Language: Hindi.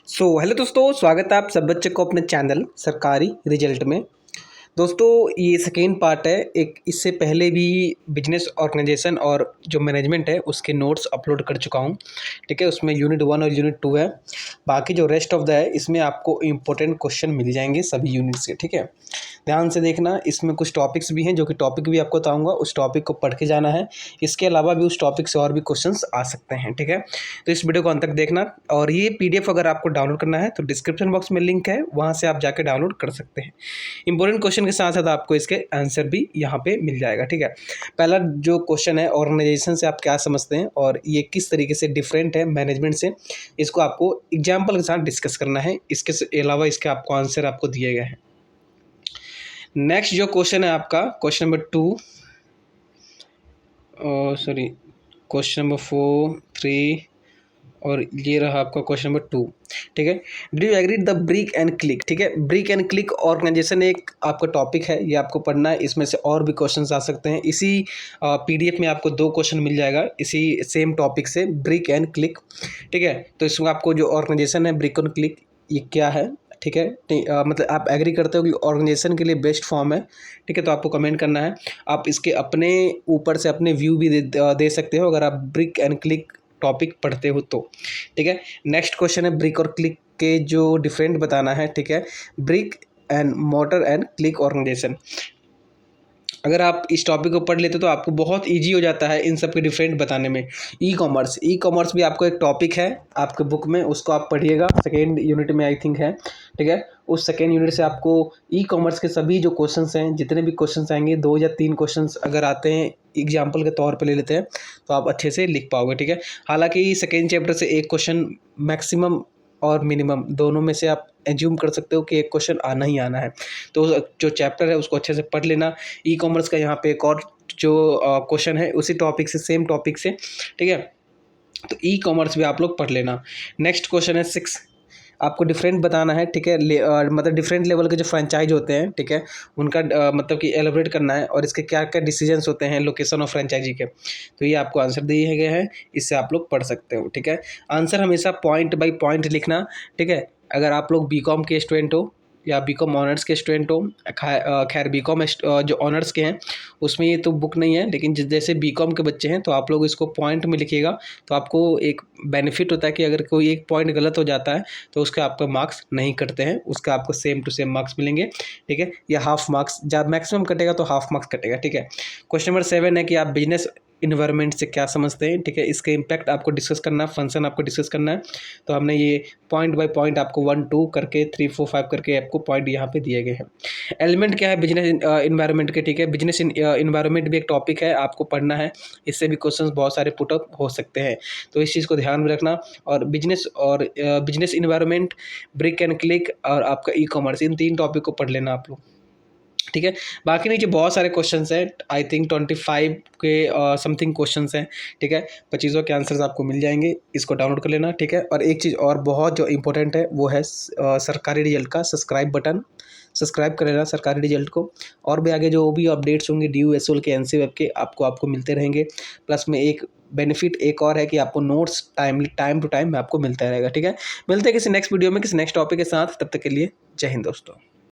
हेलो दोस्तों, स्वागत है आप सब बच्चे को अपने चैनल सरकारी रिजल्ट में। दोस्तों, ये सेकेंड पार्ट है। एक इससे पहले भी बिजनेस ऑर्गेनाइजेशन और जो मैनेजमेंट है उसके नोट्स अपलोड कर चुका हूँ। ठीक है, उसमें यूनिट 1 और यूनिट 2 है। बाकी जो रेस्ट ऑफ द है इसमें आपको इम्पोर्टेंट क्वेश्चन मिल जाएंगे सभी यूनिट्स के। ठीक है, ध्यान से देखना। इसमें कुछ टॉपिक्स भी हैं जो कि टॉपिक भी आपको बताऊंगा, उस टॉपिक को पढ़ के जाना है। इसके अलावा भी उस टॉपिक से और भी क्वेश्चंस आ सकते हैं। ठीक है, तो इस वीडियो को अंत तक देखना। और ये पीडीएफ अगर आपको डाउनलोड करना है तो डिस्क्रिप्शन बॉक्स में लिंक है, वहाँ से आप जाके डाउनलोड कर सकते हैं। इंपॉर्टेंट क्वेश्चन के साथ साथ आपको इसके आंसर भी यहाँ पे मिल जाएगा। ठीक है, पहला जो क्वेश्चन है, ऑर्गेनाइजेशन से आप क्या समझते हैं और ये किस तरीके से डिफरेंट है मैनेजमेंट से, इसको आपको एग्जाम्पल के साथ डिस्कस करना है। इसके अलावा इसके आपको आंसर आपको दिए गए हैं। नेक्स्ट जो क्वेश्चन है आपका question number 2, sorry question number 4, 3 और ये रहा आपका क्वेश्चन नंबर 2। ठीक है, do you agree the brick and click. ठीक है, ब्रिक एंड क्लिक ऑर्गेनाइजेशन एक आपका टॉपिक है, ये आपको पढ़ना है। इसमें से और भी क्वेश्चंस आ सकते हैं। इसी पीडीएफ में आपको 2 क्वेश्चन मिल जाएगा इसी सेम टॉपिक से, ब्रिक एंड क्लिक। ठीक है, तो इसमें आपको जो ऑर्गेनाइजेशन है ब्रिक एंड क्लिक ये क्या है। ठीक है, मतलब आप एग्री करते हो कि ऑर्गेनाइजेशन के लिए बेस्ट फॉर्म है। ठीक है, तो आपको कमेंट करना है। आप इसके अपने ऊपर से अपने व्यू भी दे सकते हो अगर आप ब्रिक एंड क्लिक टॉपिक पढ़ते हो तो। ठीक है, नेक्स्ट क्वेश्चन है ब्रिक और क्लिक के जो डिफरेंट बताना है। ठीक है, brick and mortar and click organization. अगर आप इस टॉपिक को पढ़ लेते हो तो आपको बहुत इजी हो जाता है इन सब के डिफरेंट बताने में। ई कॉमर्स भी आपको एक टॉपिक है आपके बुक में, उसको आप पढ़िएगा, सेकेंड यूनिट में आई थिंक है। ठीक है, उस सेकेंड यूनिट से आपको ई कॉमर्स के सभी जो क्वेश्चंस हैं, जितने भी क्वेश्चंस आएंगे, 2 या 3 क्वेश्चंस अगर आते हैं एग्जाम्पल के तौर पे ले लेते हैं तो आप अच्छे से लिख पाओगे। ठीक है, हालांकि सेकेंड चैप्टर से एक क्वेश्चन मैक्सिमम और मिनिमम दोनों में से आप एज्यूम कर सकते हो कि एक क्वेश्चन आना ही आना है। तो जो चैप्टर है उसको अच्छे से पढ़ लेना। ई कॉमर्स का यहाँ पे एक और जो क्वेश्चन है उसी टॉपिक से, सेम टॉपिक से। ठीक है, तो ई कॉमर्स भी आप लोग पढ़ लेना। नेक्स्ट क्वेश्चन है 6, आपको डिफरेंट बताना है। ठीक है, मतलब डिफरेंट लेवल के जो फ्रेंचाइज होते हैं, ठीक है, उनका मतलब कि एलोबरेट करना है और इसके क्या क्या डिसीजंस होते हैं लोकेशन ऑफ फ्रेंचाइजी के। तो ये आपको आंसर दिए गए हैं, इससे आप लोग पढ़ सकते हो। ठीक है, आंसर हमेशा पॉइंट बाय पॉइंट लिखना। ठीक है, अगर आप लोग बीकॉम के स्टूडेंट हो या बीकॉम ऑनर्स के स्टूडेंट हो, खैर बीकॉम जो ऑनर्स के हैं उसमें ये तो बुक नहीं है, लेकिन जैसे बीकॉम के बच्चे हैं तो आप लोग इसको पॉइंट में लिखिएगा। तो आपको एक बेनिफिट होता है कि अगर कोई एक पॉइंट गलत हो जाता है तो उसका आपका मार्क्स नहीं कटते हैं, उसका आपको सेम टू सेम मार्क्स मिलेंगे। ठीक है, या हाफ मार्क्स, जब मैक्सिमम कटेगा तो हाफ मार्क्स कटेगा। ठीक है, क्वेश्चन नंबर 7 है कि आप बिजनेस इन्वायरमेंट से क्या समझते हैं। ठीक है, इसके इम्पैक्ट आपको डिस्कस करना है, फंक्शन आपको डिस्कस करना है। तो हमने ये पॉइंट बाय पॉइंट आपको 1 2 करके 3 4 5 करके आपको पॉइंट यहाँ पे दिए गए हैं। एलिमेंट क्या है बिजनेस इन्वायरमेंट के। ठीक है, बिजनेस इन्वायरमेंट भी एक टॉपिक है, आपको पढ़ना है। इससे भी क्वेश्चंस बहुत सारे पुट अप हो सकते हैं, तो इस चीज़ को ध्यान में रखना। और business environment, brick and click और आपका ई कॉमर्स, इन 3 टॉपिक को पढ़ लेना आप लोग। ठीक है, बाकी नीचे बहुत सारे क्वेश्चंस हैं, आई थिंक 25 के समथिंग क्वेश्चंस हैं। ठीक है, 25 के आंसर्स आपको मिल जाएंगे, इसको डाउनलोड कर लेना। ठीक है, और एक चीज़ और बहुत जो इंपॉर्टेंट है वो है सरकारी रिजल्ट का सब्सक्राइब बटन, सब्सक्राइब कर लेना सरकारी रिजल्ट को। और भी आगे जो भी अपडेट्स होंगे डी यू एस के एनसी वेब के आपको मिलते रहेंगे। प्लस में एक बेनिफिट एक और है कि आपको नोट्स टाइम टू टाइम आपको मिलता रहेगा। ठीक है, मिलते हैं किसी नेक्स्ट वीडियो में किसी नेक्स्ट टॉपिक के साथ, तब तक के लिए जय हिंद दोस्तों।